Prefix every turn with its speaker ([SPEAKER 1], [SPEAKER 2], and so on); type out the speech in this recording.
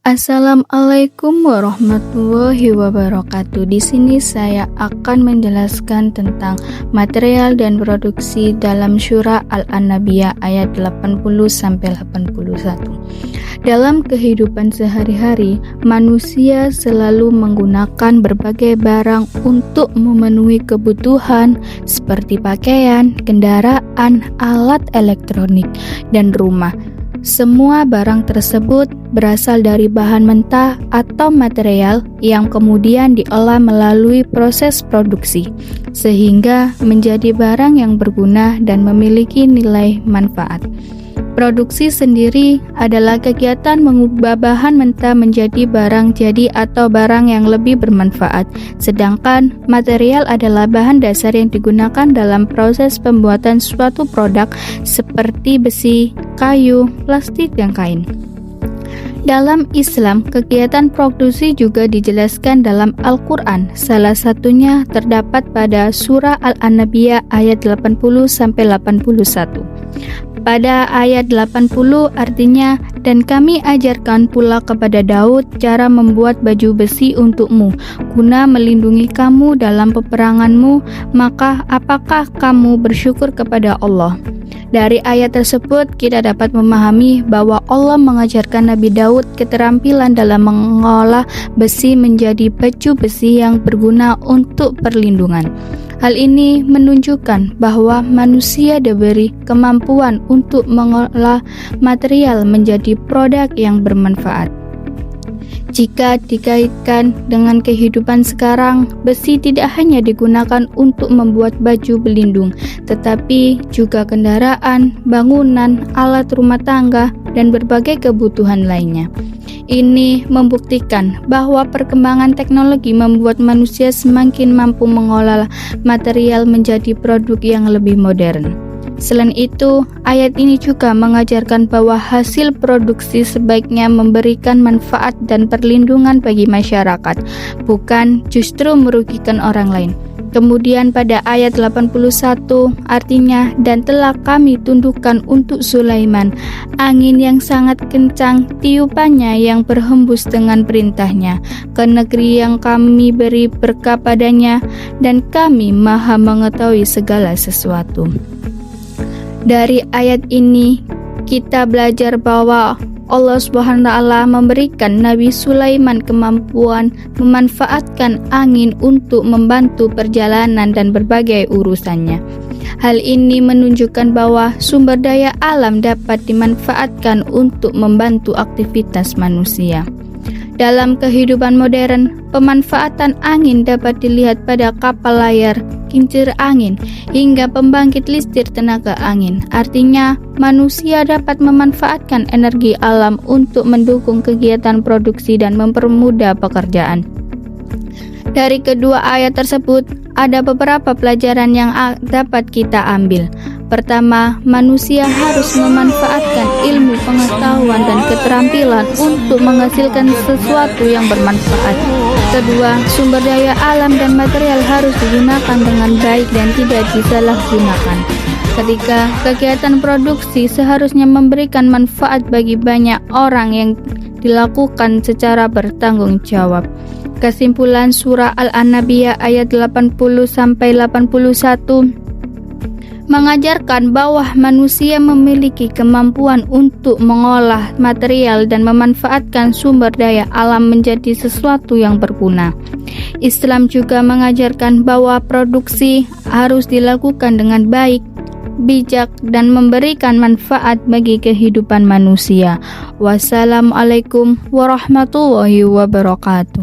[SPEAKER 1] Assalamualaikum warahmatullahi wabarakatuh. Di sini saya akan menjelaskan tentang material dan produksi dalam Surah Al-Anbiya ayat 80-81. Dalam kehidupan sehari-hari, manusia selalu menggunakan berbagai barang untuk memenuhi kebutuhan seperti pakaian, kendaraan, alat elektronik, dan rumah. Semua barang tersebut berasal dari bahan mentah atau material yang kemudian diolah melalui proses produksi, sehingga menjadi barang yang berguna dan memiliki nilai manfaat. Produksi sendiri adalah kegiatan mengubah bahan mentah menjadi barang jadi atau barang yang lebih bermanfaat, sedangkan material adalah bahan dasar yang digunakan dalam proses pembuatan suatu produk seperti besi, kayu, plastik, dan kain. Dalam Islam, kegiatan produksi juga dijelaskan dalam Al-Quran. Salah satunya terdapat pada Surah Al-Anbiya ayat 80-81. Pada ayat 80 artinya, dan kami ajarkan pula kepada Daud cara membuat baju besi untukmu, guna melindungi kamu dalam peperanganmu, maka apakah kamu bersyukur kepada Allah? Dari ayat tersebut kita dapat memahami bahwa Allah mengajarkan Nabi Daud keterampilan dalam mengolah besi menjadi baju besi yang berguna untuk perlindungan. Hal ini menunjukkan bahwa manusia diberi kemampuan untuk mengolah material menjadi produk yang bermanfaat. Jika dikaitkan dengan kehidupan sekarang, besi tidak hanya digunakan untuk membuat baju pelindung, tetapi juga kendaraan, bangunan, alat rumah tangga, dan berbagai kebutuhan lainnya. Ini membuktikan bahwa perkembangan teknologi membuat manusia semakin mampu mengolah material menjadi produk yang lebih modern. Selain itu, ayat ini juga mengajarkan bahwa hasil produksi sebaiknya memberikan manfaat dan perlindungan bagi masyarakat, bukan justru merugikan orang lain. Kemudian pada ayat 81 artinya, dan telah kami tundukkan untuk Sulaiman angin yang sangat kencang tiupannya yang berhembus dengan perintahnya ke negeri yang kami beri berkah padanya, dan kami maha mengetahui segala sesuatu. Dari ayat ini kita belajar bahwa Allah SWT memberikan Nabi Sulaiman kemampuan memanfaatkan angin untuk membantu perjalanan dan berbagai urusannya. Hal ini menunjukkan bahwa sumber daya alam dapat dimanfaatkan untuk membantu aktivitas manusia. Dalam kehidupan modern, pemanfaatan angin dapat dilihat pada kapal layar, kincir angin, hingga pembangkit listrik tenaga angin. Artinya, manusia dapat memanfaatkan energi alam untuk mendukung kegiatan produksi dan mempermudah pekerjaan. Dari kedua ayat tersebut, ada beberapa pelajaran yang dapat kita ambil. Pertama, manusia harus memanfaatkan ilmu, pengetahuan, dan keterampilan untuk menghasilkan sesuatu yang bermanfaat. Kedua, sumber daya alam dan material harus digunakan dengan baik dan tidak disalahgunakan. Ketiga, kegiatan produksi seharusnya memberikan manfaat bagi banyak orang yang dilakukan secara bertanggung jawab. Kesimpulan surah Al-Anbiya ayat 80-81 mengajarkan bahwa manusia memiliki kemampuan untuk mengolah material dan memanfaatkan sumber daya alam menjadi sesuatu yang berguna. Islam juga mengajarkan bahwa produksi harus dilakukan dengan baik, bijak, dan memberikan manfaat bagi kehidupan manusia. Wassalamualaikum warahmatullahi wabarakatuh.